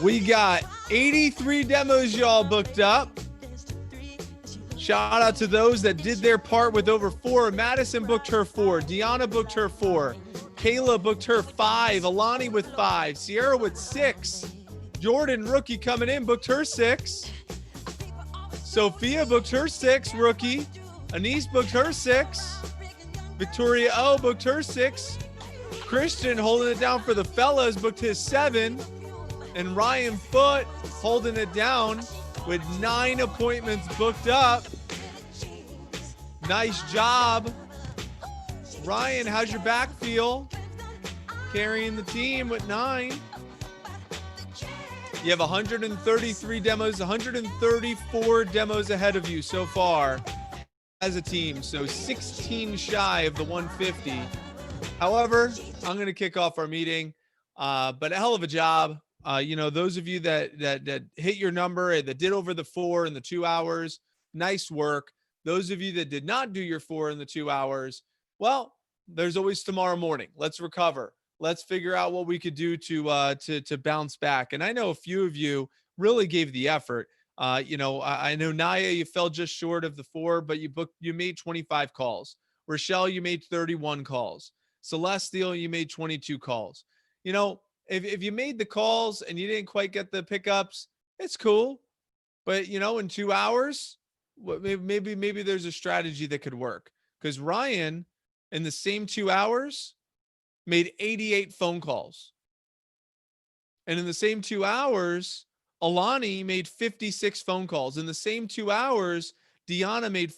We got 83 demos y'all booked up. Shout out to those that did their part with over 4. Madison booked her 4. Deanna booked her 4. Kayla booked her 5. Alani with 5. Sierra with 6. Jordan, rookie, coming in, booked her 6. Sophia booked her 6, rookie. Anise booked her 6. Victoria O booked her 6. Christian holding it down for the fellas booked his 7. And Ryan Foote holding it down with 9 appointments booked up. Nice job. Ryan, how's your back feel? Carrying the team with 9. You have 133 demos, 134 demos ahead of you so far as a team. So 16 shy of the 150. However, I'm going to kick off our meeting. But a hell of a job. Those of you that hit your number, that did over the 4 in the 2 hours, nice work. Those of you that did not do your 4 in the 2 hours, well, there's always tomorrow morning. Let's recover. Let's figure out what we could do to bounce back. And I know a few of you really gave the effort. I know Naya, you fell just short of the 4, but you made 25 calls. Rochelle, you made 31 calls. Celestial, you made 22 calls. If you made the calls and you didn't quite get the pickups, it's cool. But, in 2 hours, maybe there's a strategy that could work. Because Ryan, in the same 2 hours, made 88 phone calls. And in the same 2 hours, Alani made 56 phone calls. In the same 2 hours, Deanna made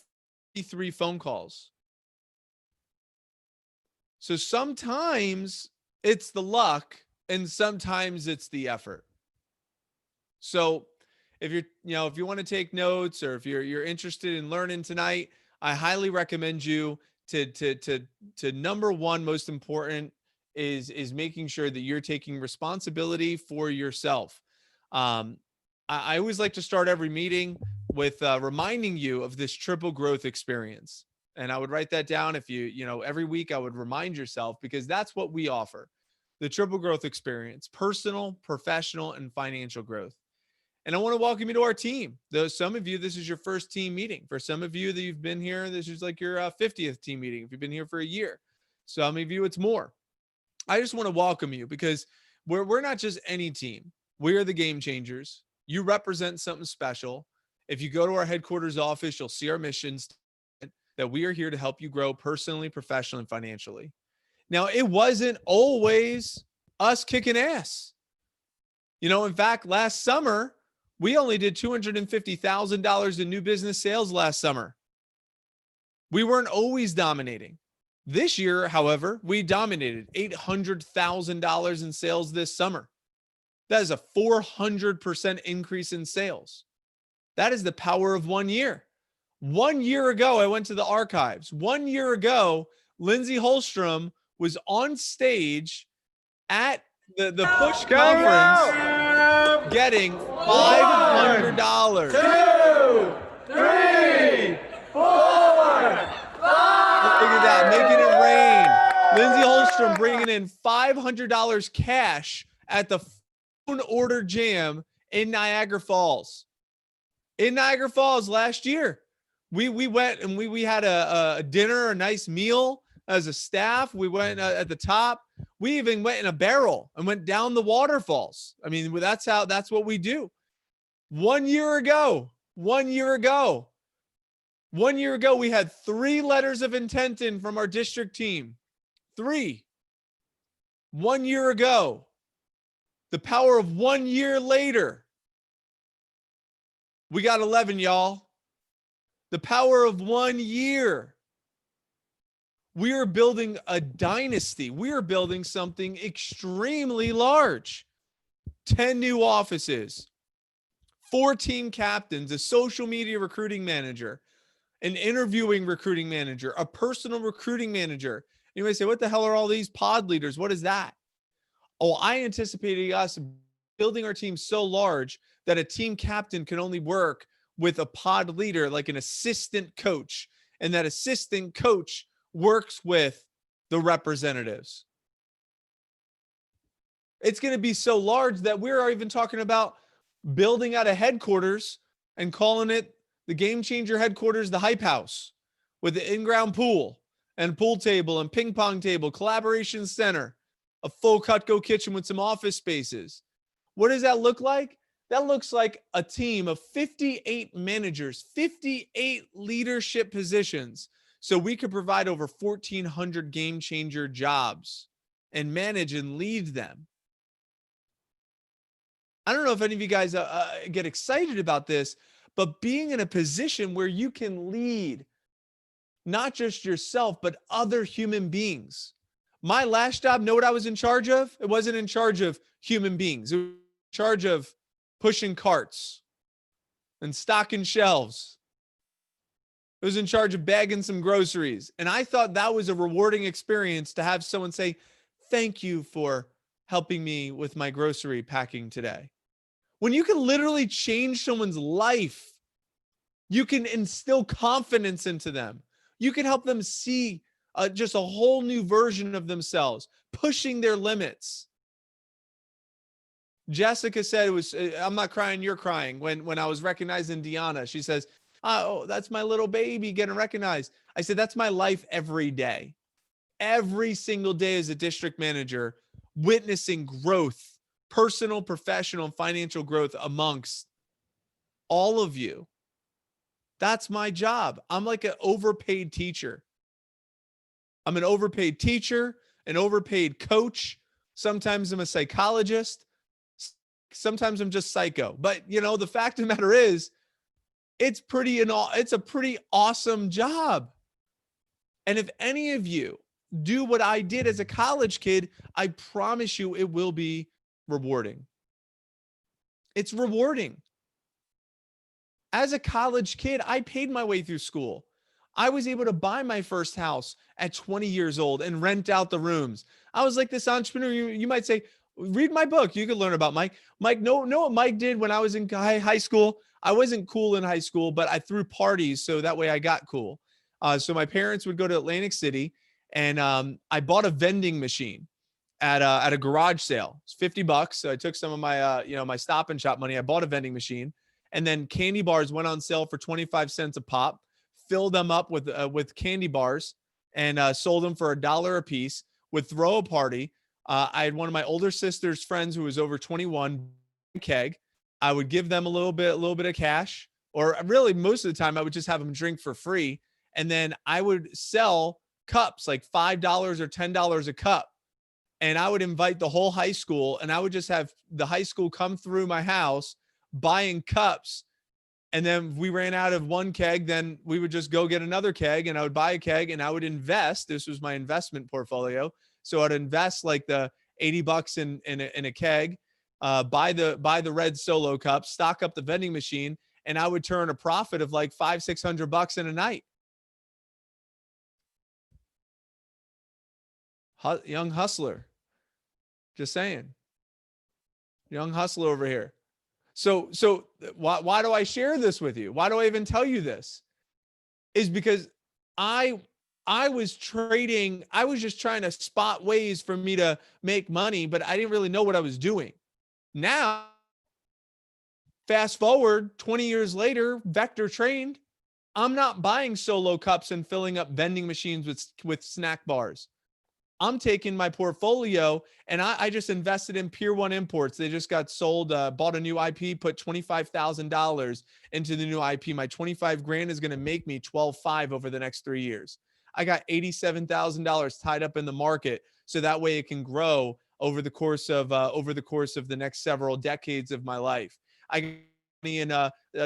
53 phone calls. So sometimes it's the luck and sometimes it's the effort. So if you want to take notes or if you're interested in learning tonight, I highly recommend you to number one, most important is making sure that you're taking responsibility for yourself. I always like to start every meeting with reminding you of this triple growth experience. And I would write that down if every week I would remind yourself, because that's what we offer. The triple growth experience: personal, professional, and financial growth. And I want to welcome you to our team. Though some of you, this is your first team meeting. For some of you that you've been here, this is like your 50th team meeting. If you've been here for a year, some of you, it's more. I just want to welcome you because we're not just any team. We are the Game Changers. You represent something special. If you go to our headquarters office, you'll see our missions, that we are here to help you grow personally, professionally, and financially. Now, it wasn't always us kicking ass. In fact, last summer, we only did $250,000 in new business sales last summer. We weren't always dominating. This year, however, we dominated $800,000 in sales this summer. That is a 400% increase in sales. That is the power of 1 year. 1 year ago, I went to the archives. 1 year ago, Lindsay Holstrom was on stage at the Push conference getting $500. 2, 3, 4, 5. Look at that, making it rain. Lindsay Holstrom bringing in $500 cash at the Phone Order Jam in Niagara Falls. In Niagara Falls last year, we went and we had a dinner, a nice meal as a staff. We went at the top. We even went in a barrel and went down the waterfalls. I mean, that's what we do. 1 year ago, we had 3 letters of intent in from our district team. 3. 1 year ago. The power of 1 year later, we got 11, y'all. The power of 1 year. We are building a dynasty. We are building something extremely large. 10 new offices, 14 captains, a social media recruiting manager, an interviewing recruiting manager, a personal recruiting manager. You may say, what the hell are all these pod leaders? What is that? Oh, I anticipated us building our team so large that a team captain can only work with a pod leader, like an assistant coach, and that assistant coach works with the representatives. It's going to be so large that we're even talking about building out a headquarters and calling it the Game Changer headquarters, the Hype House, with the in-ground pool and pool table and ping pong table, collaboration center, a full Cutco kitchen with some office spaces. What does that look like? That looks like a team of 58 managers, 58 leadership positions. So we could provide over 1,400 Game Changer jobs and manage and lead them. I don't know if any of you guys get excited about this, but being in a position where you can lead not just yourself, but other human beings. My last job, know what I was in charge of? It wasn't in charge of human beings. It was in charge of pushing carts and stocking shelves. It was in charge of bagging some groceries. And I thought that was a rewarding experience to have someone say, thank you for helping me with my grocery packing today. When you can literally change someone's life, you can instill confidence into them. You can help them see just a whole new version of themselves, pushing their limits. Jessica said it was, I'm not crying, you're crying. When I was recognizing Deanna, she says, oh, that's my little baby getting recognized. I said, that's my life every day. Every single day as a district manager, witnessing growth, personal, professional, and financial growth amongst all of you. That's my job. I'm like an overpaid teacher. I'm an overpaid teacher, an overpaid coach. Sometimes I'm a psychologist. Sometimes I'm just psycho. But, the fact of the matter is, it's a pretty awesome job. And if any of you do what I did as a college kid, I promise you it will be rewarding. It's rewarding. As a college kid, I paid my way through school. I was able to buy my first house at 20 years old and rent out the rooms. I was like this entrepreneur. You might say, read my book. You can learn about Mike. Mike, know what Mike did when I was in high school? I wasn't cool in high school, but I threw parties so that way I got cool. So my parents would go to Atlantic City, and I bought a vending machine at a garage sale. It's $50. So I took some of my my Stop and Shop money. I bought a vending machine, and then candy bars went on sale for 25 cents a pop. Filled them up with candy bars and sold them for $1 a piece. Would throw a party. I had one of my older sister's friends who was over 21 keg. I would give them a little bit of cash, or really most of the time I would just have them drink for free. And then I would sell cups like $5 or $10 a cup. And I would invite the whole high school, and I would just have the high school come through my house buying cups. And then we ran out of one keg, then we would just go get another keg, and I would buy a keg, and I would invest. This was my investment portfolio. So I'd invest like the $80 in a keg, buy the red Solo cup, stock up the vending machine, and I would turn a profit of like $500-600 in a night. Young hustler. Just saying. Young hustler over here. So why do I share this with you? Why do I even tell you this? Is because I was trading. I was just trying to spot ways for me to make money, but I didn't really know what I was doing. Now, fast forward 20 years later, vector trained, I'm not buying Solo cups and filling up vending machines with snack bars. I'm taking my portfolio, and I just invested in Pier 1 Imports. They just got sold, bought a new IP, put $25,000 into the new IP. My 25 grand is going to make me 12.5 over the next 3 years. I got $87,000 tied up in the market, so that way it can grow over the course of the next several decades of my life. I got money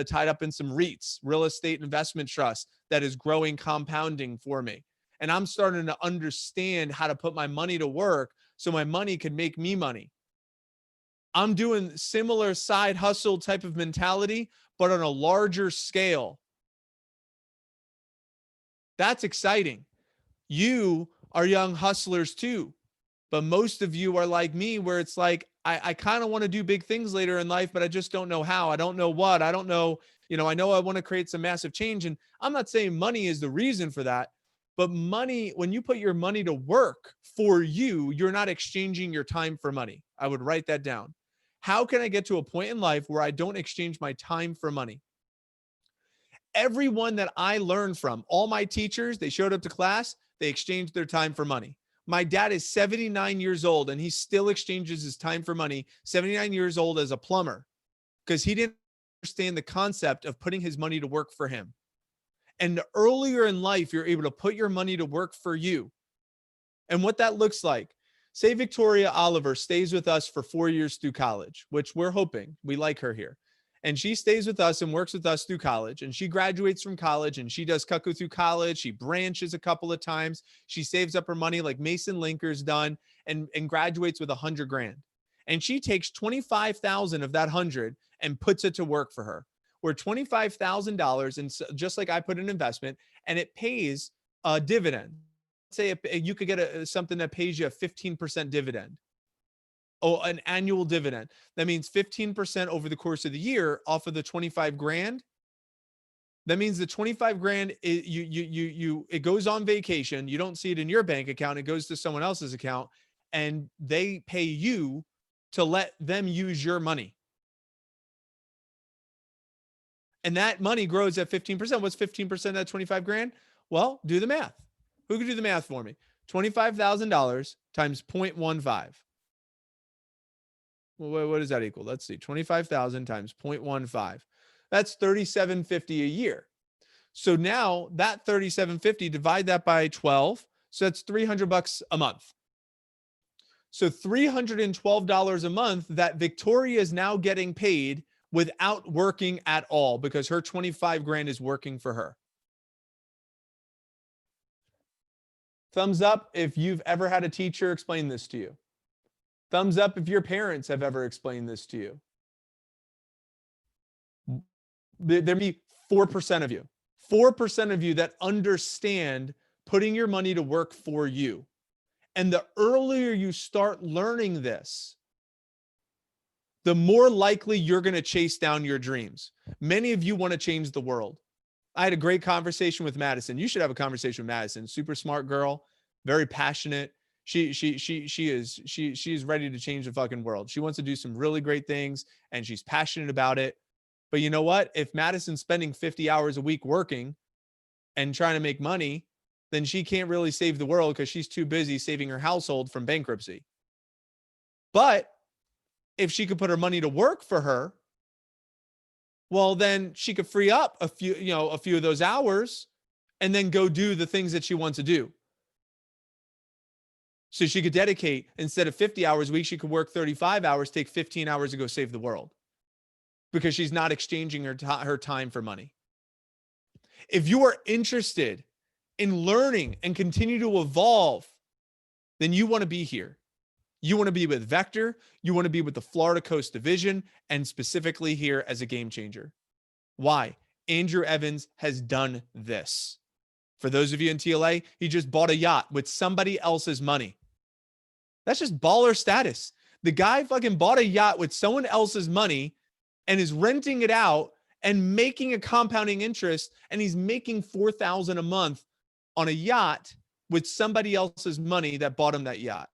tied up in some REITs, real estate investment trust, that is growing, compounding for me. And I'm starting to understand how to put my money to work so my money can make me money. I'm doing similar side hustle type of mentality, but on a larger scale. That's exciting. You are young hustlers too, but most of you are like me, where it's like, I kind of want to do big things later in life, but I just don't know how. I don't know what. I don't know, I know I want to create some massive change. And I'm not saying money is the reason for that. But money, when you put your money to work for you, you're not exchanging your time for money. I would write that down. How can I get to a point in life where I don't exchange my time for money? Everyone that I learned from, all my teachers, they showed up to class, they exchanged their time for money. My dad is 79 years old and he still exchanges his time for money, 79 years old as a plumber, because he didn't understand the concept of putting his money to work for him. And the earlier in life you're able to put your money to work for you, and what that looks like. Say Victoria Oliver stays with us for 4 years through college, which we're hoping. We like her here. And she stays with us and works with us through college. And she graduates from college and she does Cuckoo through college. She branches a couple of times. She saves up her money like Mason Linker's done and graduates with 100 grand. And she takes 25,000 of that 100 and puts it to work for her. Where $25,000, and just like I put an investment, and it pays a dividend. Say you could get something that pays you a 15% dividend. Oh, an annual dividend. That means 15% over the course of the year off of the 25 grand. That means the 25 grand, it goes on vacation. You don't see it in your bank account. It goes to someone else's account and they pay you to let them use your money. And that money grows at 15%. What's 15% of that 25 grand? Well, do the math. Who can do the math for me? $25,000 times 0.15. Well, what does that equal? Let's see. 25,000 times 0.15. That's $3,750 a year. So now that $3,750, divide that by 12. So that's $300 a month. So $312 a month that Victoria is now getting paid without working at all because her 25 grand is working for her. Thumbs up if you've ever had a teacher explain this to you. Thumbs up if your parents have ever explained this to you. There may be 4% of you. 4% of you that understand putting your money to work for you. And the earlier you start learning this, the more likely you're going to chase down your dreams. Many of you want to change the world. I had a great conversation with Madison. You should have a conversation with Madison. Super smart girl, very passionate. She is ready to change the fucking world. She wants to do some really great things and she's passionate about it. But you know what? If Madison's spending 50 hours a week working and trying to make money, then she can't really save the world because she's too busy saving her household from bankruptcy. But if she could put her money to work for her, well, then she could free up a few of those hours and then go do the things that she wants to do. So she could dedicate, instead of 50 hours a week, she could work 35 hours, take 15 hours to go save the world because she's not exchanging her time for money. If you are interested in learning and continue to evolve, then you want to be here. You want to be with Vector. You want to be with the Florida Coast Division and specifically here as a game changer. Why? Andrew Evans has done this. For those of you in TLA, he just bought a yacht with somebody else's money. That's just baller status. The guy fucking bought a yacht with someone else's money and is renting it out and making a compounding interest, and he's making $4,000 a month on a yacht with somebody else's money that bought him that yacht.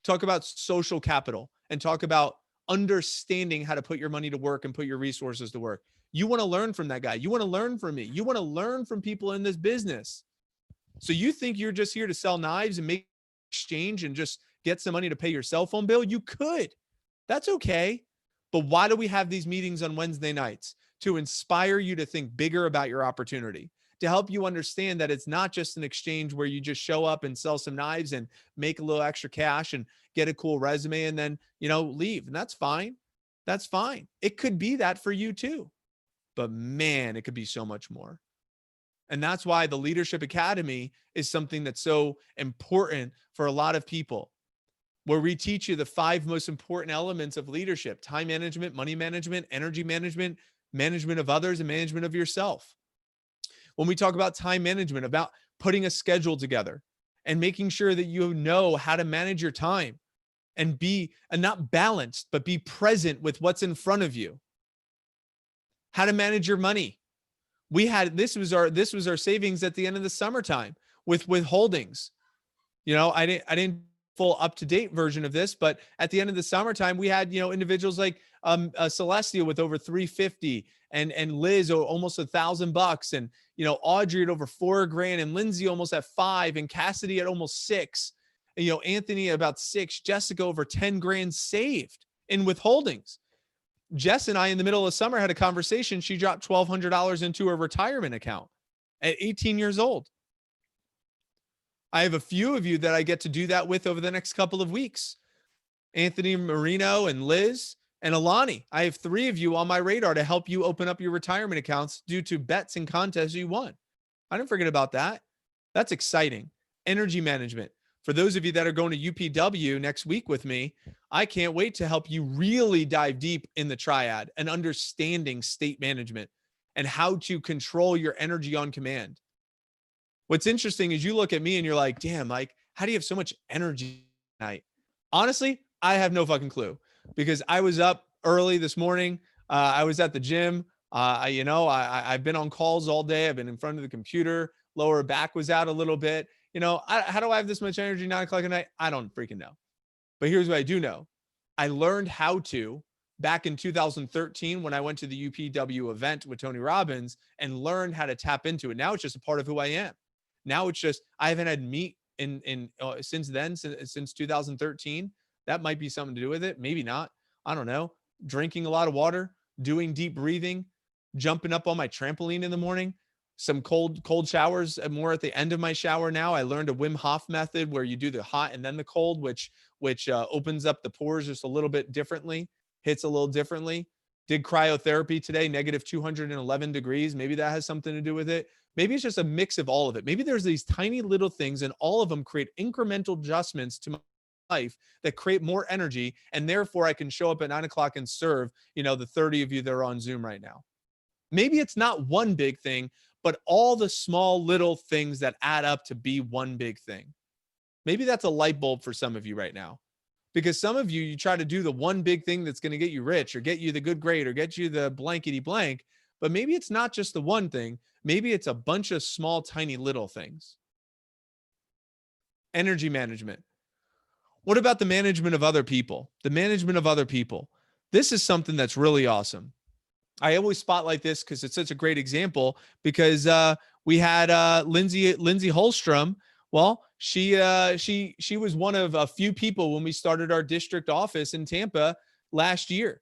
Talk about social capital and talk about understanding how to put your money to work and put your resources to work. You want to learn from that guy. You want to learn from me. You want to learn from people in this business. So you think you're just here to sell knives and make exchange and just get some money to pay your cell phone bill? You could. That's okay. But why do we have these meetings on Wednesday nights? To inspire you to think bigger about your opportunity, to help you understand that it's not just an exchange where you just show up and sell some knives and make a little extra cash and get a cool resume and then, leave. And that's fine. That's fine. It could be that for you too. But man, it could be so much more. And that's why the Leadership Academy is something that's so important for a lot of people, where we teach you the 5 most important elements of leadership: time management, money management, energy management, management of others, and management of yourself. When we talk about time management, about putting a schedule together and making sure that you know how to manage your time and be not balanced, but be present with what's in front of you. How to manage your money. This was our savings at the end of the summertime with withholdings. I didn't full up-to-date version of this, but at the end of the summertime, we had, individuals like Celestia with over 350 and Liz almost $1,000 and, Audrey at over $4,000 and Lindsay almost at 5 and Cassidy at almost 6, and, Anthony at about 6, Jessica over 10 grand saved in withholdings. Jess and I in the middle of summer had a conversation. She dropped $1,200 into her retirement account at 18 years old. I have a few of you that I get to do that with over the next couple of weeks. Anthony Marino and Liz and Alani. I have 3 of you on my radar to help you open up your retirement accounts due to bets and contests you won. I didn't forget about that. That's exciting. Energy management. For those of you that are going to UPW next week with me, I can't wait to help you really dive deep in the triad and understanding state management and how to control your energy on command. What's interesting is you look at me and you're like, damn, Mike, how do you have so much energy tonight? Honestly, I have no fucking clue because I was up early this morning. I was at the gym. I've been on calls all day. I've been in front of the computer. Lower back was out a little bit. How do I have this much energy 9 o'clock at night? I don't freaking know. But here's what I do know. I learned how to back in 2013 when I went to the UPW event with Tony Robbins and learned how to tap into it. Now it's just a part of who I am. Now it's just, I haven't had meat since then, since 2013. That might be something to do with it. Maybe not. I don't know. Drinking a lot of water, doing deep breathing, jumping up on my trampoline in the morning, some cold showers more at the end of my shower. Now I learned a Wim Hof method where you do the hot and then the cold, which opens up the pores just a little bit differently, hits a little differently. Did cryotherapy today, negative 211 degrees. Maybe that has something to do with it. Maybe it's just a mix of all of it. Maybe there's these tiny little things and all of them create incremental adjustments to my life that create more energy. And therefore I can show up at 9 o'clock and serve, the 30 of you that are on Zoom right now. Maybe it's not one big thing, but all the small little things that add up to be one big thing. Maybe that's a light bulb for some of you right now. Because some of you try to do the one big thing that's going to get you rich or get you the good grade or get you the blankety blank. But maybe it's not just the one thing. Maybe it's a bunch of small, tiny little things. Energy management. What about the management of other people? The management of other people. This is something that's really awesome. I always spotlight this because it's such a great example because we had Lindsay Holstrom. Well, she was one of a few people when we started our district office in Tampa last year.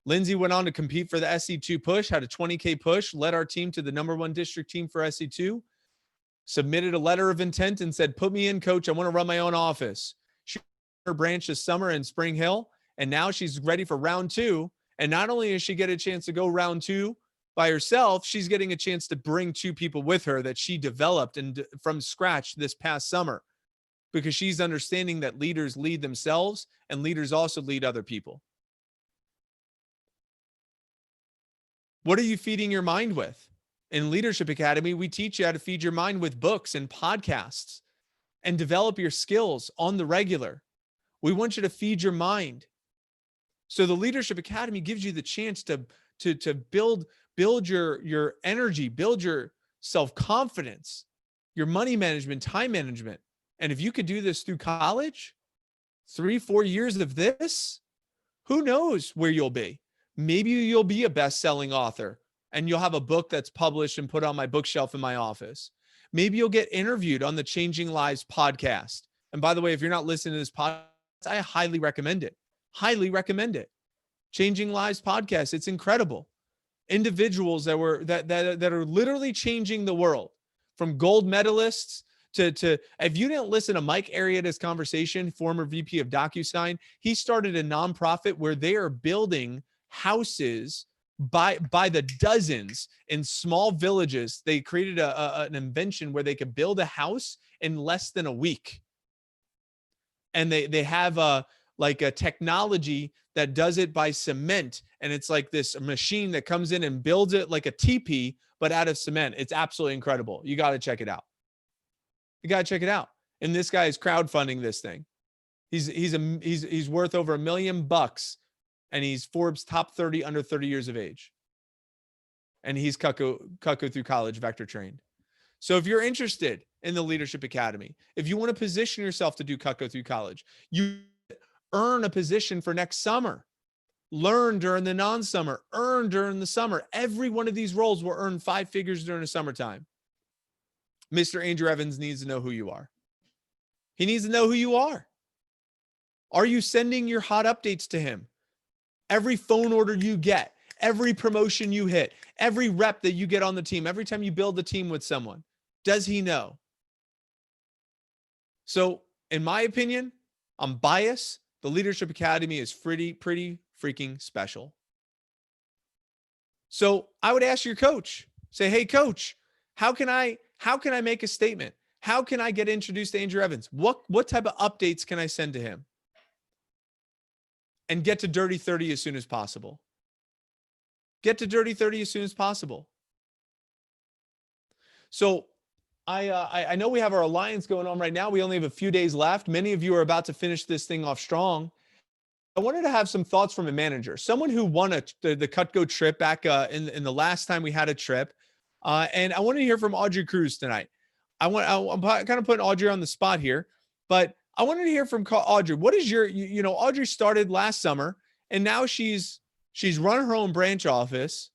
Lindsay went on to compete for the SC2 push, had a 20K push, led our team to the #1 district team for SC2, submitted a letter of intent and said, put me in, coach. I want to run my own office. She her branch this summer in Spring Hill, and now she's ready for round 2. And not only does she get a chance to go round 2 by herself, she's getting a chance to bring 2 people with her that she developed and from scratch this past summer, because she's understanding that leaders lead themselves and leaders also lead other people. What are you feeding your mind with? In Leadership Academy, we teach you how to feed your mind with books and podcasts and develop your skills on the regular. We want you to feed your mind. So the Leadership Academy gives you the chance to build your energy, build your self-confidence, your money management, time management. And if you could do this through college, 3-4 years of this, who knows where you'll be? Maybe you'll be a best-selling author and you'll have a book that's published and put on my bookshelf in my office. Maybe you'll get interviewed on the Changing Lives podcast. And by the way, if you're not listening to this podcast, I highly recommend it. Highly recommend it. Changing Lives podcast. It's incredible. Individuals that are literally changing the world, from gold medalists to if you didn't listen to Mike Arrieta's conversation, former VP of DocuSign, he started a nonprofit where they are building houses by the dozens in small villages. They created an invention where they could build a house in less than a week. And they have a technology that does it by cement. And it's like this machine that comes in and builds it like a teepee, but out of cement. It's absolutely incredible. You got to check it out. You got to check it out. And this guy is crowdfunding this thing. He's worth over $1 million, and he's Forbes top 30 under 30 years of age. And he's Cutco through college, vector trained. So if you're interested in the Leadership Academy. If you want to position yourself to do Cutco through college, you earn a position for next summer. Learn during the non-summer, earn during the summer. Every one of these roles will earn 5 figures during the summertime. Mr. Andrew Evans needs to know who you are. He needs to know who you are. Are you sending your hot updates to him? Every phone order you get, every promotion you hit, every rep that you get on the team, every time you build the team with someone, does he know? So, in my opinion, I'm biased. The Leadership Academy is pretty freaking special. So, I would ask your coach, say, "Hey coach, how can I make a statement? How can I get introduced to Andrew Evans? What type of updates can I send to him?" And get to Dirty 30 as soon as possible. Get to Dirty 30 as soon as possible. So I know we have our alliance going on right now. We only have a few days left. Many of you are about to finish this thing off strong. I wanted to have some thoughts from a manager, someone who won the Cutco trip back in the last time we had a trip. And I want to hear from Audrey Cruz tonight. I'm kind of putting Audrey on the spot here, but I wanted to hear from Audrey. What is your, Audrey started last summer and now she's run her own branch office.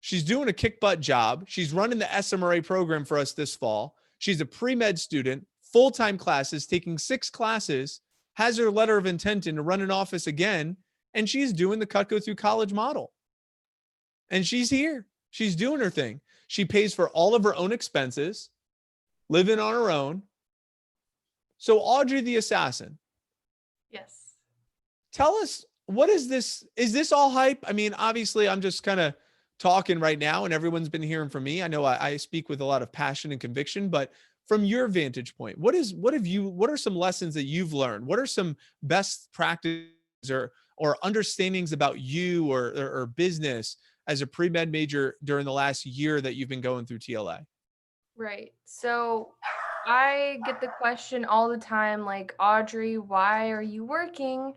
She's doing a kick butt job. She's running the SMRA program for us this fall. She's a pre-med student, full-time classes, taking 6 classes, has her letter of intent in to run an office again. And she's doing the Cutco through college model. And she's here. She's doing her thing. She pays for all of her own expenses, living on her own. So Audrey the Assassin. Yes. Tell us, what is this? Is this all hype? I mean, obviously I'm just kind of talking right now and everyone's been hearing from me. I know I speak with a lot of passion and conviction, but from your vantage point, what are some lessons that you've learned? What are some best practices or understandings about you or business as a pre-med major during the last year that you've been going through TLA? Right. So I get the question all the time, like, Audrey, why are you working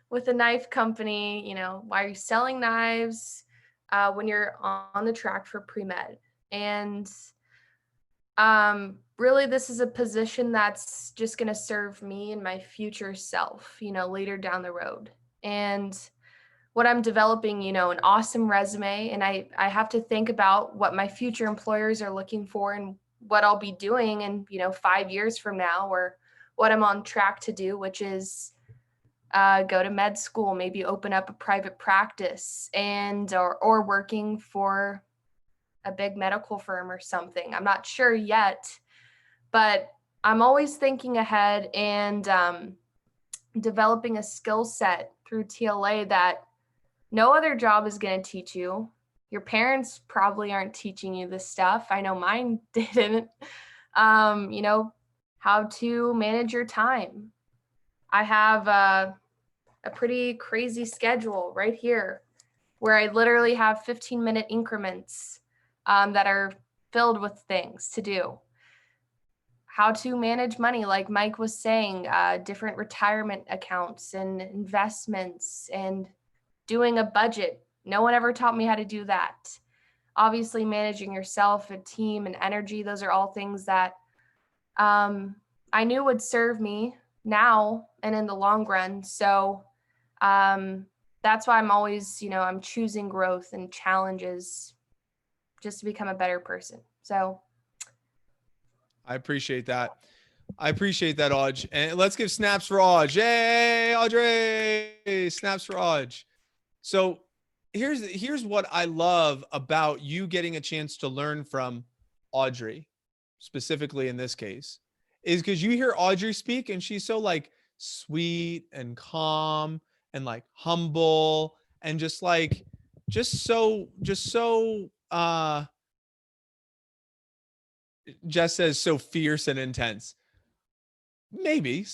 with a knife company? Why are you selling knives when you're on the track for pre-med? And really, this is a position that's just going to serve me and my future self, later down the road. And what I'm developing, an awesome resume. And I have to think about what my future employers are looking for and what I'll be doing in, 5 years from now, or what I'm on track to do, which is go to med school, maybe open up a private practice or working for a big medical firm or something. I'm not sure yet, but I'm always thinking ahead and developing a skill set through TLA that no other job is going to teach you. Your parents probably aren't teaching you this stuff. I know mine didn't. How to manage your time. I have a pretty crazy schedule right here where I literally have 15-minute increments that are filled with things to do. How to manage money, like Mike was saying, different retirement accounts and investments and doing a budget. No one ever taught me how to do that. Obviously, managing yourself, a team, and energy, those are all things that I knew would serve me now and in the long run. So that's why I'm always, I'm choosing growth and challenges just to become a better person. So I appreciate that. Audrey. And let's give snaps for Audrey. Yay, Audrey! Snaps for Audrey. So here's what I love about you getting a chance to learn from Audrey, specifically in this case, is because you hear Audrey speak and she's so like sweet and calm and like humble and just so Jess says so fierce and intense. Maybe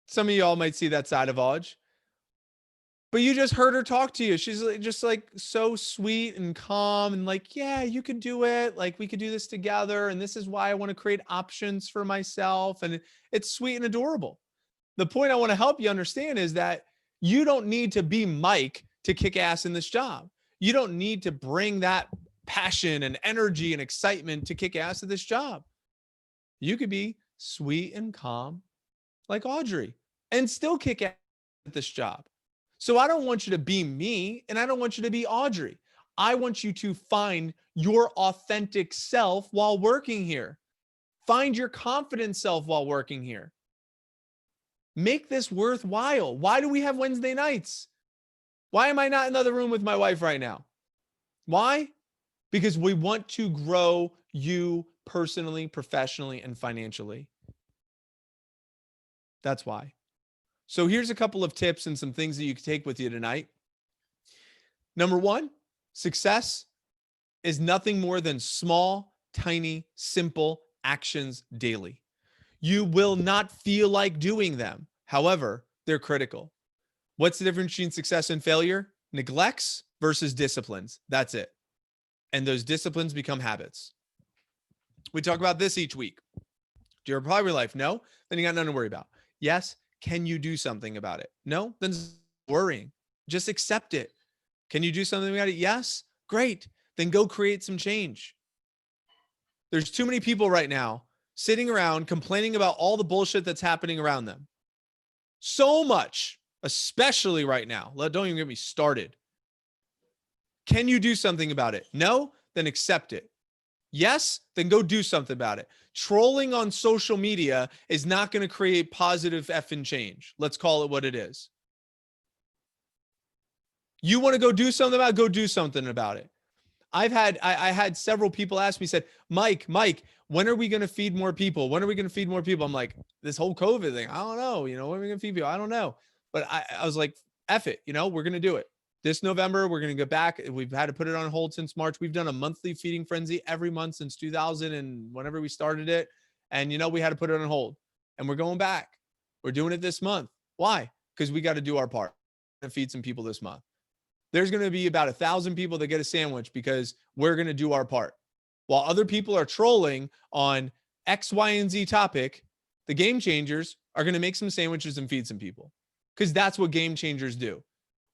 some of y'all might see that side of Audrey. But you just heard her talk to you. She's just like so sweet and calm and like, yeah, you could do it. Like we could do this together. And this is why I want to create options for myself. And it's sweet and adorable. The point I want to help you understand is that you don't need to be Mike to kick ass in this job. You don't need to bring that passion and energy and excitement to kick ass at this job. You could be sweet and calm like Audrey and still kick ass at this job. So I don't want you to be me and I don't want you to be Audrey. I want you to find your authentic self while working here. Find your confident self while working here. Make this worthwhile. Why do we have Wednesday nights? Why am I not in the other room with my wife right now? Why? Because we want to grow you personally, professionally, and financially. That's why. So here's a couple of tips and some things that you can take with you tonight. Number one, success is nothing more than small, tiny, simple actions daily. You will not feel like doing them. However, they're critical. What's the difference between success and failure? Neglects versus disciplines. That's it. And those disciplines become habits. We talk about this each week. Do you apply your life? No? Then you got nothing to worry about. Yes. Can you do something about it? No? Then worrying. Just accept it. Can you do something about it? Yes. Great. Then go create some change. There's too many people right now sitting around complaining about all the bullshit that's happening around them. So much, especially right now. Don't even get me started. Can you do something about it? No? Then accept it. Yes? Then go do something about it. Trolling on social media is not going to create positive effing change. Let's call it what it is. You want to go do something about it? Go do something about it. I had several people ask me, said, Mike, when are we going to feed more people? When are we going to feed more people? I'm like, this whole COVID thing, I don't know. When are we going to feed people? I don't know. But I was like, F it. We're going to do it. This November, we're going to go back. We've had to put it on hold since March. We've done a monthly feeding frenzy every month since 2000 and whenever we started it. And, we had to put it on hold. And we're going back. We're doing it this month. Why? Because we got to do our part and feed some people this month. There's going to be about 1,000 people that get a sandwich because we're going to do our part. While other people are trolling on X, Y, and Z topic, the game changers are going to make some sandwiches and feed some people because that's what game changers do.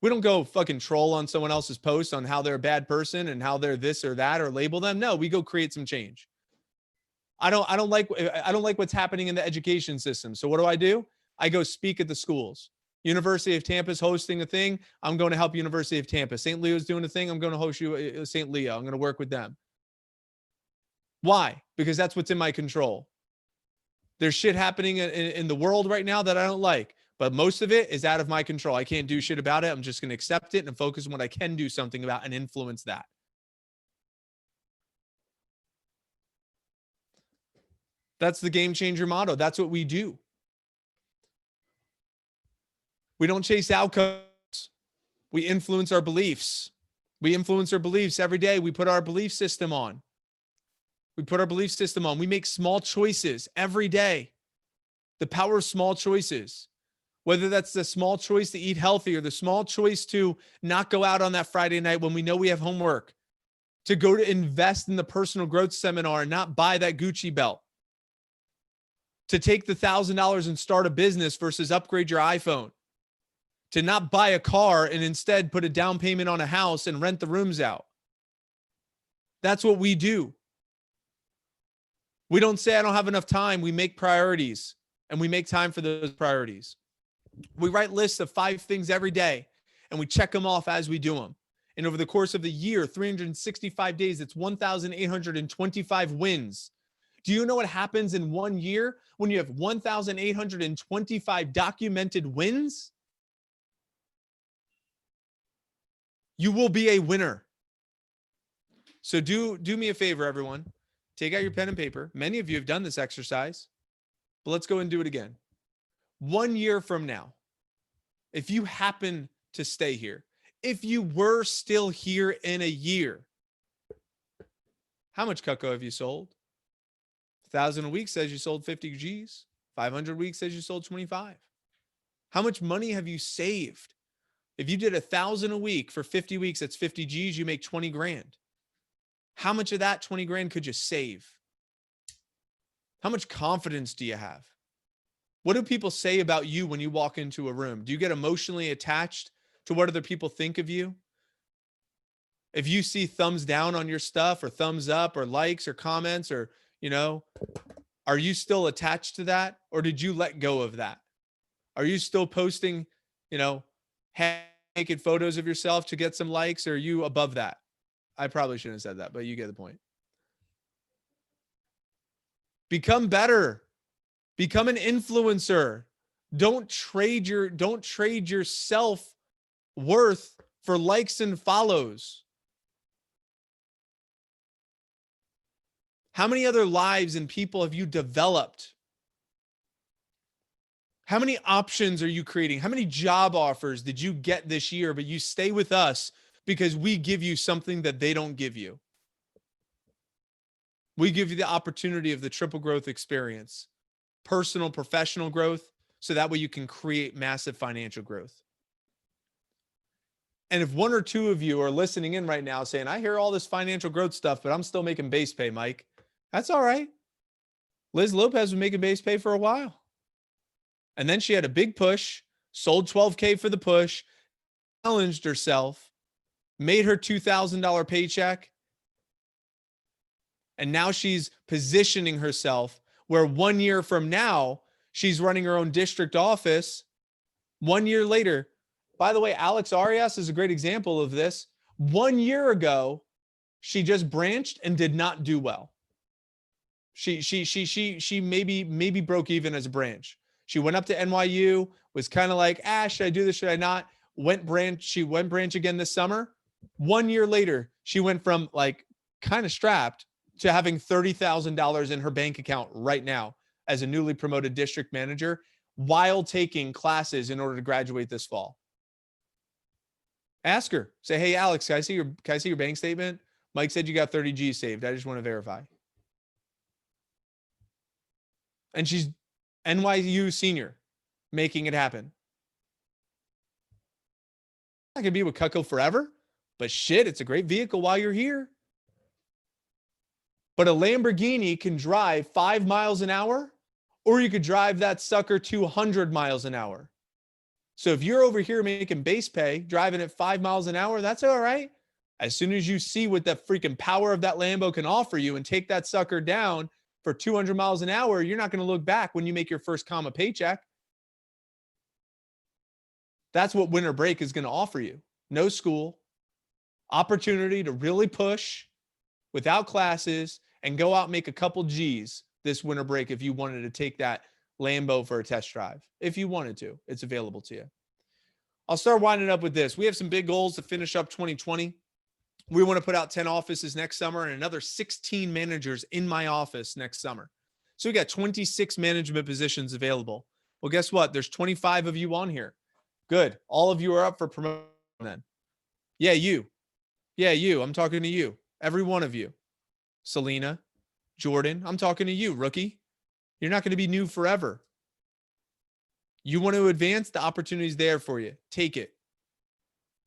We don't go fucking troll on someone else's post on how they're a bad person and how they're this or that or label them. No, we go create some change. I don't like what's happening in the education system. So what do? I go speak at the schools. University of Tampa is hosting a thing. I'm going to help University of Tampa. St. Leo is doing a thing. I'm going to host St. Leo. I'm going to work with them. Why? Because that's what's in my control. There's shit happening in the world right now that I don't like. But most of it is out of my control. I can't do shit about it. I'm just going to accept it and focus on what I can do something about and influence that. That's the game changer motto. That's what we do. We don't chase outcomes. We influence our beliefs. We influence our beliefs every day. We put our belief system on. We make small choices every day. The power of small choices. Whether that's the small choice to eat healthy or the small choice to not go out on that Friday night when we know we have homework, to go to invest in the personal growth seminar and not buy that Gucci belt, to take the $1,000 and start a business versus upgrade your iPhone, to not buy a car and instead put a down payment on a house and rent the rooms out. That's what we do. We don't say, I don't have enough time. We make priorities and we make time for those priorities. We write lists of 5 things every day and we check them off as we do them. And over the course of the year, 365 days, it's 1,825 wins. Do you know what happens in 1 year when you have 1,825 documented wins? You will be a winner. So do me a favor, everyone. Take out your pen and paper. Many of you have done this exercise, but let's go and do it again. 1 year from now, if you happen to stay here, if you were still here in a year, how much Cutco have you sold? 1,000 a week says you sold 50 G's. 500 a week says you sold 25. How much money have you saved? If you did 1,000 a week for 50 weeks, that's 50 G's, you make 20 grand. How much of that 20 grand could you save? How much confidence do you have? What do people say about you when you walk into a room? Do you get emotionally attached to what other people think of you? If you see thumbs down on your stuff or thumbs up or likes or comments or, are you still attached to that or did you let go of that? Are you still posting, you know, naked photos of yourself to get some likes or are you above that? I probably shouldn't have said that, but you get the point. Become better. Become an influencer. Don't trade your self-worth for likes and follows. How many other lives and people have you developed? How many options are you creating? How many job offers did you get this year, but you stay with us because we give you something that they don't give you? We give you the opportunity of the triple growth experience, personal, professional growth, so that way you can create massive financial growth. And if one or two of you are listening in right now saying, I hear all this financial growth stuff, but I'm still making base pay, Mike, that's all right. Liz Lopez was making base pay for a while. And then she had a big push, sold 12K for the push, challenged herself, made her $2,000 paycheck. And now she's positioning herself where 1 year from now, she's running her own district office. 1 year later, by the way, Alex Arias is a great example of this. 1 year ago, she just branched and did not do well. She maybe broke even as a branch. She went up to NYU, was kind of like, should I do this? Should I not? She went branch again this summer. 1 year later, she went from like kind of strapped to having $30,000 in her bank account right now as a newly promoted district manager while taking classes in order to graduate this fall. Ask her, say, hey, Alex, can I see your bank statement? Mike said you got 30 G's saved. I just want to verify. And she's NYU senior, making it happen. I could be with Cutco forever, but shit, it's a great vehicle while you're here. But a Lamborghini can drive 5 miles an hour, or you could drive that sucker 200 miles an hour. So if you're over here making base pay, driving at 5 miles an hour, that's all right. As soon as you see what the freaking power of that Lambo can offer you and take that sucker down for 200 miles an hour, you're not going to look back when you make your first comma paycheck. That's what winter break is going to offer you. No school, opportunity to really push without classes and go out and make a couple G's this winter break if you wanted to take that Lambo for a test drive. If you wanted to, it's available to you. I'll start winding up with this. We have some big goals to finish up 2020. We want to put out 10 offices next summer and another 16 managers in my office next summer. So we got 26 management positions available. Well, guess what? There's 25 of you on here. Good. All of you are up for promotion then. Yeah, you. Yeah, you. I'm talking to you. Every one of you. Selena, Jordan, I'm talking to you, rookie. You're not going to be new forever. You want to advance, the opportunity's there for you. Take it.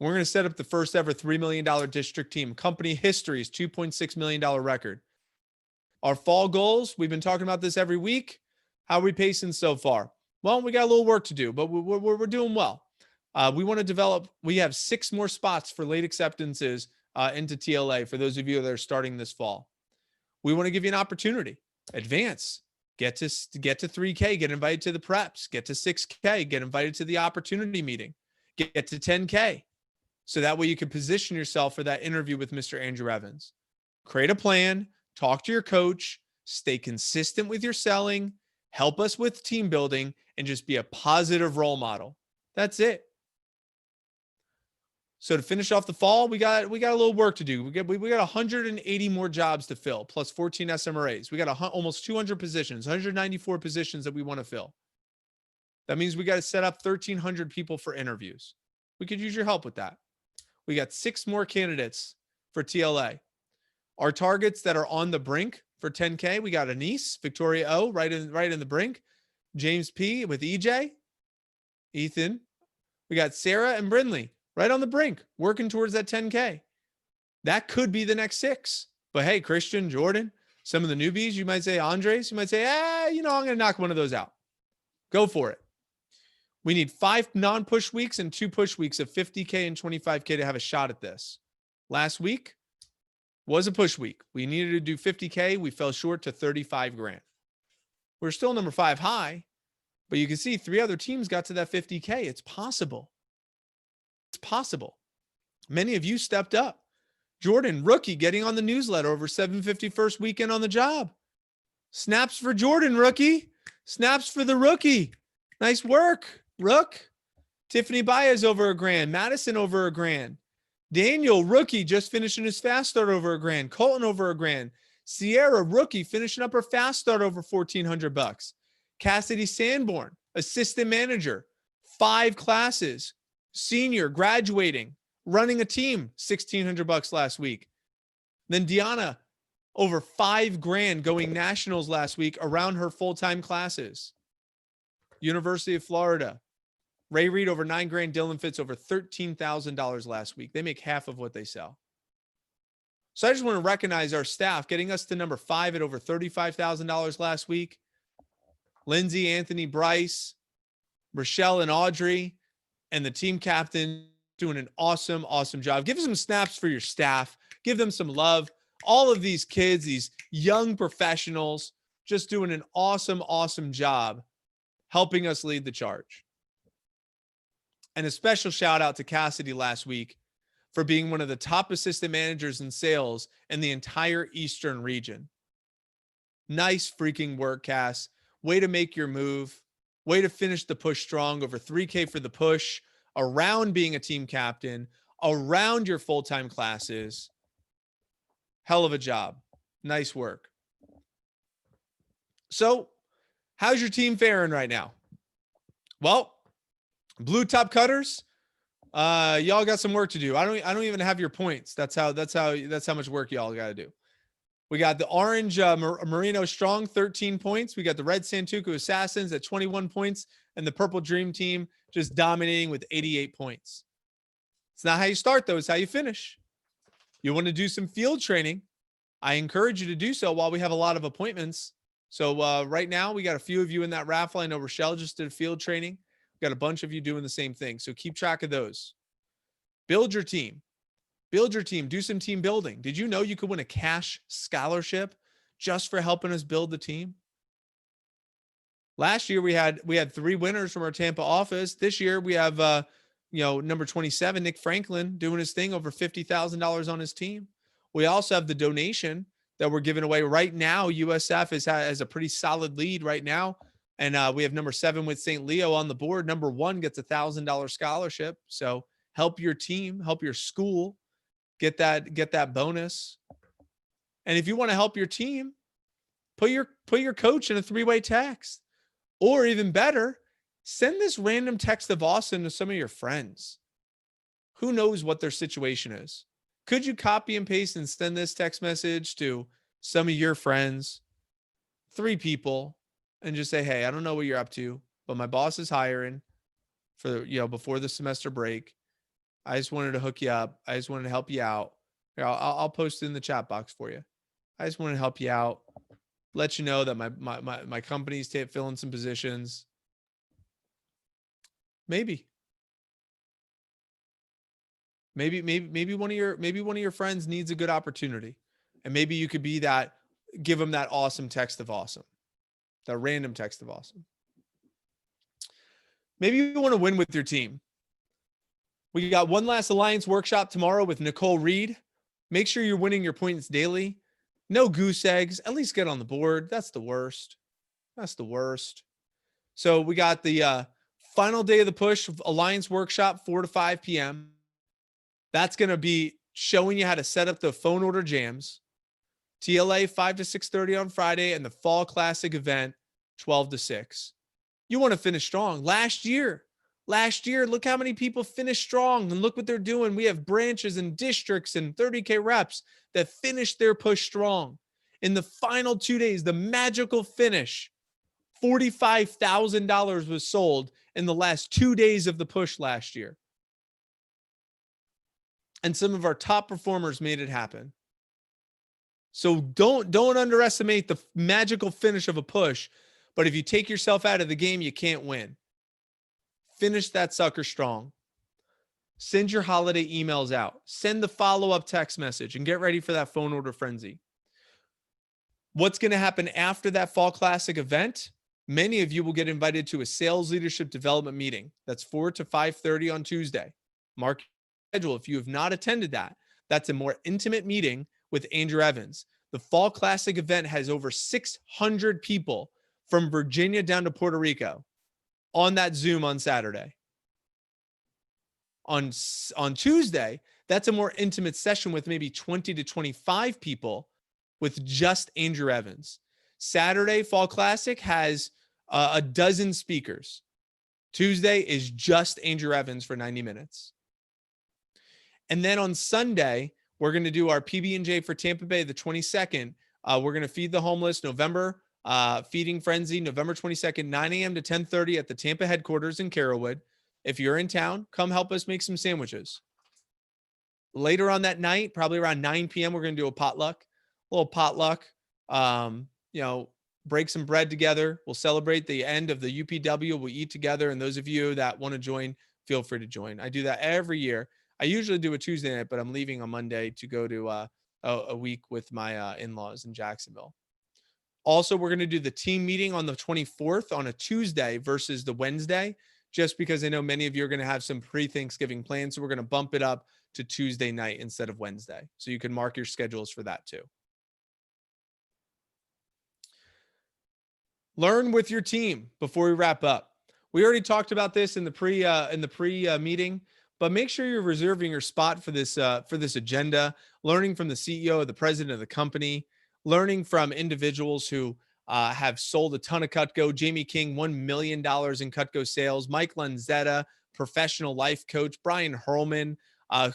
We're going to set up the first ever $3 million district team. Company history's $2.6 million record. Our fall goals, we've been talking about this every week. How are we pacing so far? Well, we got a little work to do, but we're doing well. We want to develop, we have 6 more spots for late acceptances into TLA for those of you that are starting this fall. We want to give you an opportunity. Advance. Get to 3K, get invited to the preps. Get to 6K, get invited to the opportunity meeting. Get to 10K. So that way you can position yourself for that interview with Mr. Andrew Evans. Create a plan, talk to your coach, stay consistent with your selling, help us with team building, and just be a positive role model. That's it. So to finish off the fall, we got a little work to do. We got 180 more jobs to fill, plus 14 SMRAs. We got almost 200 positions, 194 positions that we want to fill. That means we got to set up 1,300 people for interviews. We could use your help with that. We got 6 more candidates for TLA. Our targets that are on the brink for 10K, we got Anise, Victoria O, right in the brink. James P with EJ, Ethan. We got Sarah and Brindley right on the brink, working towards that 10K. That could be the next 6. But hey, Christian, Jordan, some of the newbies, you might say Andres, you might say, I'm going to knock one of those out. Go for it. We need 5 non-push weeks and 2 push weeks of 50K and 25K to have a shot at this. Last week was a push week. We needed to do 50K. We fell short to 35 grand. We're still number 5 high, but you can see 3 other teams got to that 50K. It's possible. It's possible. Many of you stepped up. Jordan, rookie, getting on the newsletter over 750 first weekend on the job. Snaps for Jordan, rookie. Snaps for the rookie. Nice work, Rook. Tiffany Baez over a grand. Madison over a grand. Daniel, rookie, just finishing his fast start over a grand. Colton over a grand. Sierra, rookie, finishing up her fast start over $1,400. Cassidy Sanborn, assistant manager, 5 classes, senior, graduating, running a team, $1,600 last week. Then Deanna, over 5 grand going nationals last week around her full-time classes. University of Florida, Ray Reed over 9 grand, Dylan Fitz over $13,000 last week. They make half of what they sell. So I just want to recognize our staff getting us to number 5 at over $35,000 last week. Lindsay, Anthony, Bryce, Rochelle, and Audrey, and the team captain doing an awesome, awesome job. Give some snaps for your staff. Give them some love. All of these kids, these young professionals, just doing an awesome, awesome job helping us lead the charge. And a special shout out to Cassidy last week for being one of the top assistant managers in sales in the entire Eastern region. Nice freaking work, Cass. Way to make your move. Way to finish the push strong. Over 3K for the push, around being a team captain, around your full-time classes. Hell of a job. Nice work. So, how's your team faring right now? Well, Blue Top Cutters, y'all got some work to do. I don't even have your points. That's how much work y'all got to do. We got the Orange Merino Strong, 13 points. We got the Red Santuku Assassins at 21 points, and the Purple Dream Team just dominating with 88 points. It's not how you start, though. It's how you finish. You want to do some field training, I encourage you to do so while we have a lot of appointments. So right now, we got a few of you in that raffle. I know Rochelle just did field training. We got a bunch of you doing the same thing. So keep track of those. Build your team. Build your team. Do some team building. Did you know you could win a cash scholarship just for helping us build the team? Last year, we had 3 winners from our Tampa office. This year, we have number 27, Nick Franklin, doing his thing, over $50,000 on his team. We also have the donation that we're giving away right now. USF has a pretty solid lead right now. And we have number 7 with St. Leo on the board. Number 1 gets a $1,000 scholarship. So help your team, help your school get that bonus. And if you want to help your team, put your coach in a 3-way text. Or even better, send this random text of Austin to some of your friends. Who knows what their situation is? Could you copy and paste and send this text message to some of your friends, 3 people, and just say, hey, I don't know what you're up to, but my boss is hiring for, before the semester break. I just wanted to hook you up. I just wanted to help you out. Here, I'll post it in the chat box for you. I just wanted to help you out. Let you know that my company's filling some positions. Maybe one of your friends needs a good opportunity, and maybe you could be that. Give them that awesome text of awesome, that random text of awesome. Maybe you want to win with your team. We got one last Alliance workshop tomorrow with Nicole Reed. Make sure you're winning your points daily. No goose eggs. At least get on the board. That's the worst. That's the worst. So we got the final day of the push Alliance workshop, 4 to 5 p.m. That's going to be showing you how to set up the phone order jams. TLA 5 to 6:30 on Friday, and the Fall Classic event 12 to 6. You want to finish strong. Last year, look how many people finished strong, and look what they're doing. We have branches and districts and 30K reps that finished their push strong. In the final 2 days, the magical finish, $45,000 was sold in the last 2 days of the push last year. And some of our top performers made it happen. So don't underestimate the magical finish of a push. But if you take yourself out of the game, you can't win. Finish that sucker strong. Send your holiday emails out. Send the follow-up text message and get ready for that phone order frenzy. What's going to happen after that Fall Classic event? Many of you will get invited to a sales leadership development meeting. That's 4 to 5:30 on Tuesday. Mark your schedule. If you have not attended that, that's a more intimate meeting with Andrew Evans. The Fall Classic event has over 600 people from Virginia down to Puerto Rico on that Zoom on Saturday. On Tuesday, that's a more intimate session with maybe 20 to 25 people with just Andrew Evans. Saturday, Fall Classic has a dozen speakers. Tuesday is just Andrew Evans for 90 minutes. And then on Sunday, we're going to do our PB&J for Tampa Bay, the 22nd. We're going to feed the homeless November feeding frenzy, November 22nd, 9 a.m. to 10:30 at the Tampa headquarters in Carrollwood. If you're in town, come help us make some sandwiches. Later on that night, probably around 9 p.m., we're going to do a little potluck, break some bread together. We'll celebrate the end of the UPW. We'll eat together. And those of you that want to join, feel free to join. I do that every year. I usually do a Tuesday night, but I'm leaving on Monday to go to a week with my in-laws in Jacksonville. Also, we're going to do the team meeting on the 24th on a Tuesday versus the Wednesday, just because I know many of you are going to have some pre-Thanksgiving plans. So we're going to bump it up to Tuesday night instead of Wednesday. So you can mark your schedules for that too. Learn with your team before we wrap up. We already talked about this in the pre meeting, but make sure you're reserving your spot for this agenda, learning from the CEO, the president of the company, learning from individuals who have sold a ton of Cutco. Jamie King, $1 million in Cutco sales. Mike Lanzetta, professional life coach. Brian Hurlman,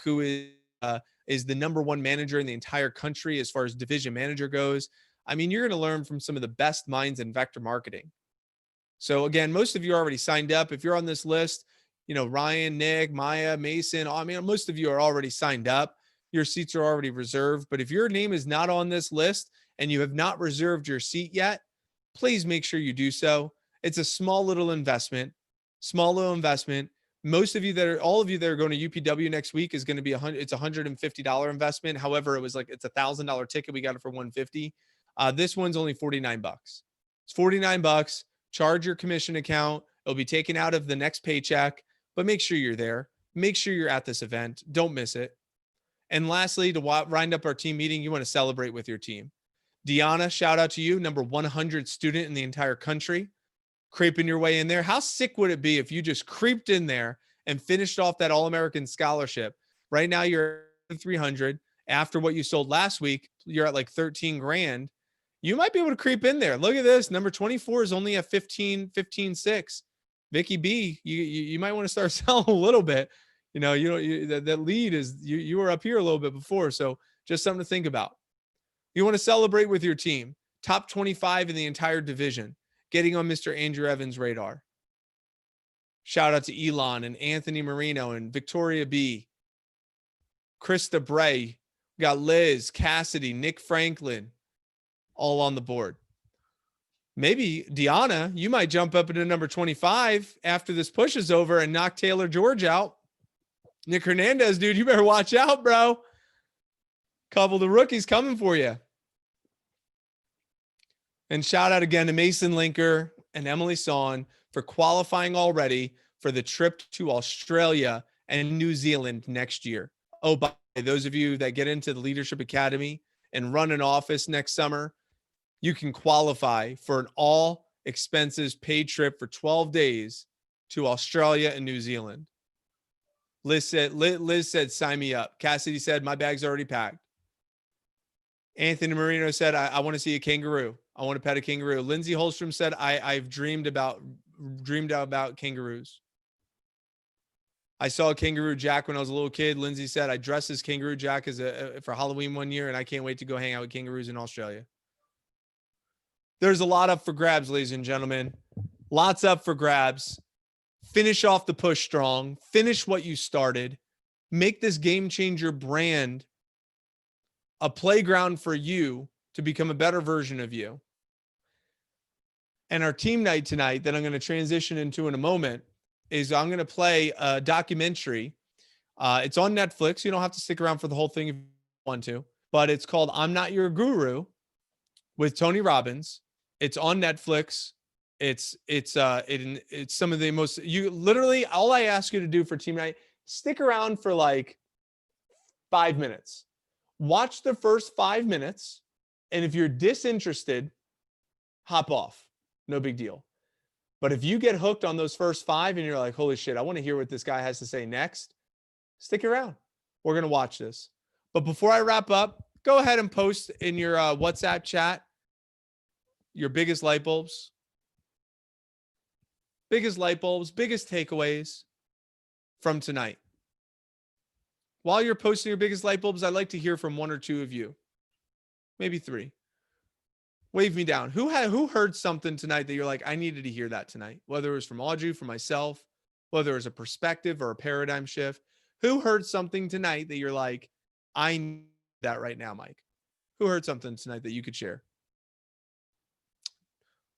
who is the #1 manager in the entire country as far as division manager goes. I mean, you're going to learn from some of the best minds in vector marketing. So again, most of you are already signed up. If you're on this list, Ryan, Nick, Maya, Mason, I mean, most of you are already signed up. Your seats are already reserved. But if your name is not on this list and you have not reserved your seat yet, please make sure you do so. It's a small little investment. All of you that are going to UPW next week is going to be it's $150 investment. However, it's a $1,000 ticket. We got it for $150. This one's only $49. It's $49. Charge your commission account. It'll be taken out of the next paycheck, but make sure you're there. Make sure you're at this event. Don't miss it. And lastly, to wind up our team meeting, you want to celebrate with your team. Deanna, shout out to you, number 100 student in the entire country, creeping your way in there. How sick would it be if you just creeped in there and finished off that All-American scholarship? Right now you're at 300. After what you sold last week, you're at like 13 grand. You might be able to creep in there. Look at this. Number 24 is only at 15.6. Vicky B, you might want to start selling a little bit. That lead is you were up here a little bit before. So just something to think about. You want to celebrate with your team. Top 25 in the entire division, getting on Mr. Andrew Evans' radar. Shout out to Elon and Anthony Marino and Victoria B. Krista Bray. We got Liz, Cassidy, Nick Franklin, all on the board. Maybe Deanna, you might jump up into number 25 after this push is over and knock Taylor George out. Nick Hernandez, dude, you better watch out, bro. Couple of the rookies coming for you. And shout out again to Mason Linker and Emily Son for qualifying already for the trip to Australia and New Zealand next year. Oh, by those of you that get into the Leadership Academy and run an office next summer, you can qualify for an all expenses paid trip for 12 days to Australia and New Zealand. Liz said, sign me up. Cassidy said, my bag's already packed. Anthony Marino said, I want to see a kangaroo. I want to pet a kangaroo. Lindsay Holstrom said, I've dreamed about kangaroos. I saw a kangaroo Jack when I was a little kid. Lindsay said, I dressed as kangaroo Jack for Halloween one year, and I can't wait to go hang out with kangaroos in Australia. There's a lot up for grabs, ladies and gentlemen. Lots up for grabs. Finish off the push strong. Finish what you started. Make this Game Changer brand a playground for you to become a better version of you. And our team night tonight that I'm going to transition into in a moment is I'm going to play a documentary It's on Netflix. You don't have to stick around for the whole thing if you want to, but it's called I'm Not Your Guru with Tony Robbins. It's on Netflix. It's some of the most, you literally, all I ask you to do for team night, stick around for like 5 minutes. Watch the first 5 minutes. And if you're disinterested, hop off. No big deal. But if you get hooked on those first 5 and you're like, holy shit, I want to hear what this guy has to say next, stick around. We're going to watch this. But before I wrap up, go ahead and post in your WhatsApp chat your biggest light bulbs, biggest takeaways from tonight. While you're posting your biggest light bulbs, I'd like to hear from 1 or 2 of you, maybe 3. Wave me down. Who heard something tonight that you're like, I needed to hear that tonight? Whether it was from Audrey, from myself, whether it was a perspective or a paradigm shift. Who heard something tonight that you're like, I need that right now, Mike? Who heard something tonight that you could share?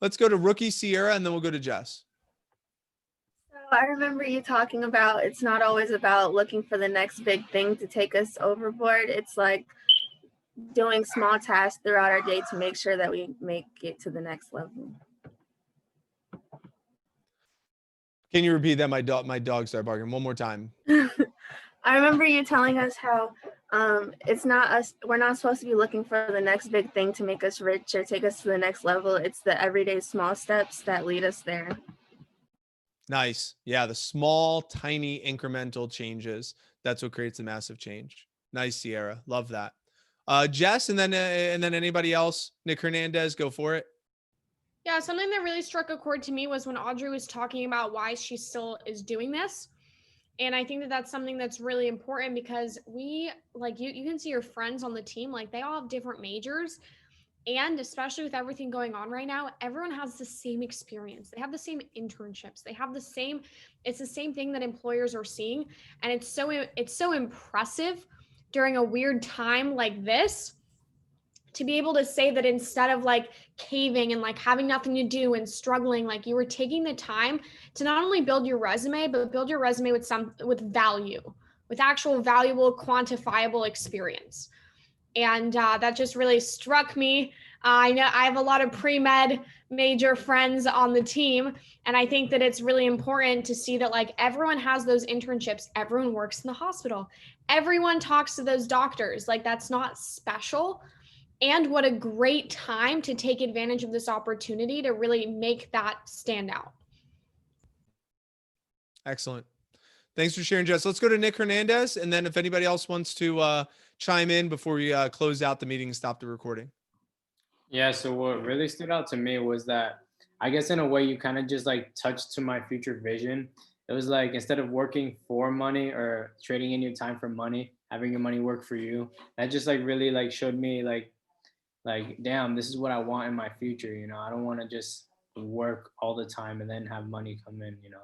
Let's go to Rookie Sierra, and then we'll go to Jess. I remember you talking about it's not always about looking for the next big thing to take us overboard. It's like doing small tasks throughout our day to make sure that we make it to the next level. Can you repeat that? My dog started barking one more time. I remember you telling us how it's not us. We're not supposed to be looking for the next big thing to make us rich or take us to the next level. It's the everyday small steps that lead us there. Nice. Yeah, the small, tiny, incremental changes. That's what creates a massive change. Nice, Sierra. Love that. Jess, and then anybody else? Nick Hernandez, go for it. Yeah, something that really struck a chord to me was when Audrey was talking about why she still is doing this. And I think that that's something that's really important because we, like, you can see your friends on the team, like they all have different majors. And especially with everything going on right now, everyone has the same experience. They have the same internships. They have it's the same thing that employers are seeing. And it's so impressive during a weird time like this to be able to say that instead of like caving and like having nothing to do and struggling, like you were taking the time to not only build your resume, but build your resume with value, with actual valuable, quantifiable experience. And that just really struck me. I know I have a lot of pre-med major friends on the team. And I think that it's really important to see that like everyone has those internships. Everyone works in the hospital. Everyone talks to those doctors. Like that's not special. And what a great time to take advantage of this opportunity to really make that stand out. Excellent. Thanks for sharing, Jess. Let's go to Nick Hernandez. And then if anybody else wants to chime in before we close out the meeting and stop the recording. Yeah, so what really stood out to me was that I guess in a way you kind of just like touched to my future vision. It was like instead of working for money or trading in your time for money, having your money work for you, that just like really like showed me like damn, this is what I want in my future. You know, I don't want to just work all the time and then have money come in. You know,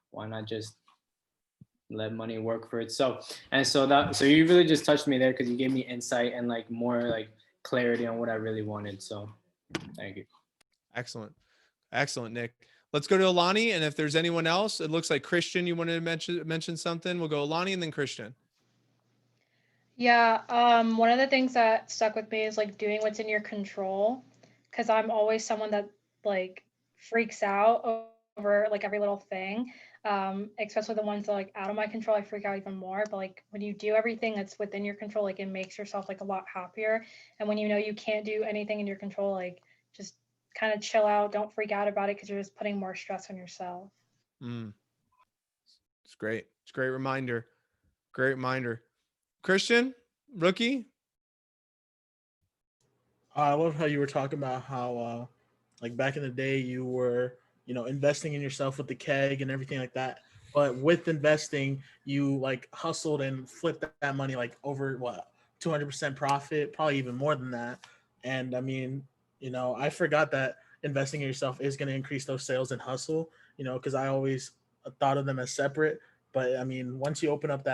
why not just let money work for itself? And so you really just touched me there because you gave me insight and like more like clarity on what I really wanted. So thank you. Excellent, Nick. Let's go to Alani, and if there's anyone else, it looks like Christian, you wanted to mention something. We'll go Alani and then Christian. Yeah, one of the things that stuck with me is like doing what's in your control, because I'm always someone that like freaks out over like every little thing, especially the ones that are like out of my control. I freak out even more. But like when you do everything that's within your control, like it makes yourself like a lot happier. And when you know you can't do anything in your control, like just kind of chill out, don't freak out about it because you're just putting more stress on yourself. It's great. It's a great reminder. Great reminder. Christian, Rookie. I love how you were talking about how like back in the day you were, investing in yourself with the keg and everything like that. But with investing, you like hustled and flipped that money like over 200% profit, probably even more than that. And I mean, I forgot that investing in yourself is going to increase those sales and hustle, because I always thought of them as separate. But I mean, once you open up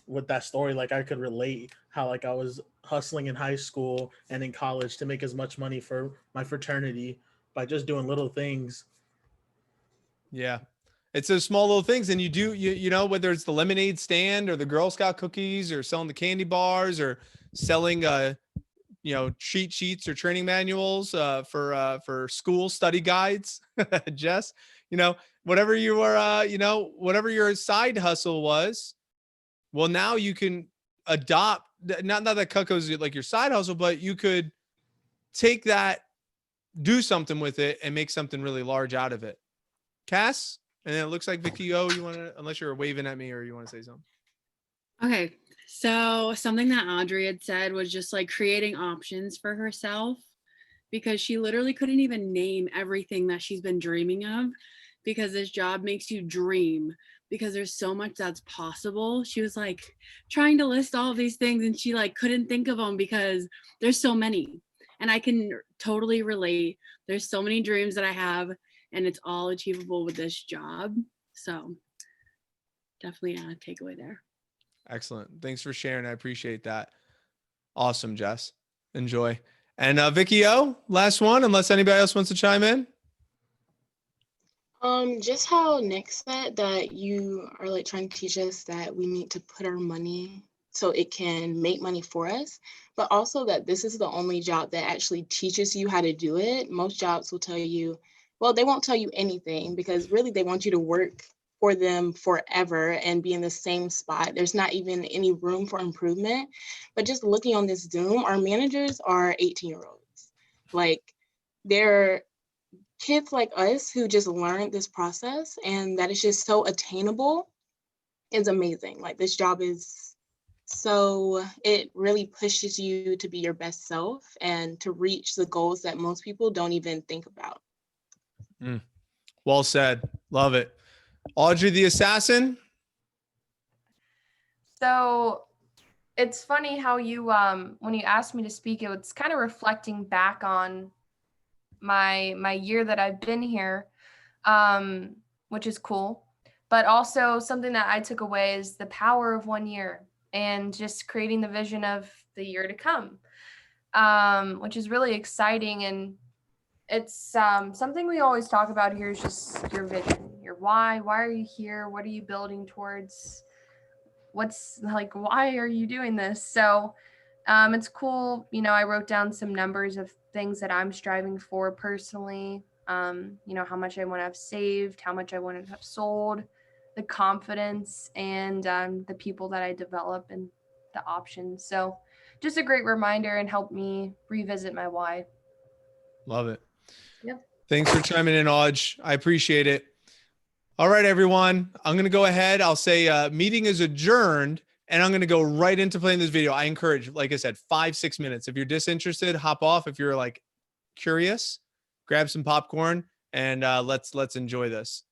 with that story, like I could relate how like I was hustling in high school and in college to make as much money for my fraternity by just doing little things. Yeah. It's those small little things. And you know, whether it's the lemonade stand or the Girl Scout cookies or selling the candy bars or selling, you know, cheat sheets or training manuals for school study guides, Jess, you know, whatever you are, you know, whatever your side hustle was, well, now you can adopt, not that Cutco's like your side hustle, but you could take that, do something with it and make something really large out of it. Cass? And then it looks like Vicky O, you want to, unless you're waving at me or you want to say something. Okay. So something that Audrey had said was just like creating options for herself, because she literally couldn't even name everything that she's been dreaming of, because this job makes you dream, because there's so much that's possible. She was like trying to list all of these things and she like couldn't think of them because there's so many. And I can totally relate. There's so many dreams that I have and it's all achievable with this job. So definitely a takeaway there. Excellent. Thanks for sharing. I appreciate that. Awesome, Jess. Enjoy. And Vicky O, last one, unless anybody else wants to chime in. Just how Nick said that you are like trying to teach us that we need to put our money so it can make money for us, but also that this is the only job that actually teaches you how to do it. Most jobs will tell you, well, they won't tell you anything because really they want you to work for them forever and be in the same spot. There's not even any room for improvement. But just looking on this Zoom, our managers are 18-year-olds. Like they're kids like us who just learned this process, and that is just so attainable is amazing. Like this job is so, it really pushes you to be your best self and to reach the goals that most people don't even think about. Well said. Love it. Audrey the Assassin. So it's funny how you, when you asked me to speak, it was kind of reflecting back on my year that I've been here, which is cool. But also something that I took away is the power of 1 year and just creating the vision of the year to come, which is really exciting. And it's something we always talk about here is just your vision, your why. Why are you here? What are you building towards? What's like, why are you doing this? So it's cool. You know, I wrote down some numbers of things that I'm striving for personally. You know, how much I want to have saved, how much I want to have sold, the confidence, and the people that I develop and the options. So just a great reminder and help me revisit my why. Love it. Yep. Thanks for chiming in, Audrey. I appreciate it. All right, everyone. I'm going to go ahead. I'll say meeting is adjourned, and I'm going to go right into playing this video. I encourage, like I said, 5-6 minutes. If you're disinterested, hop off. If you're like curious, grab some popcorn and let's enjoy this.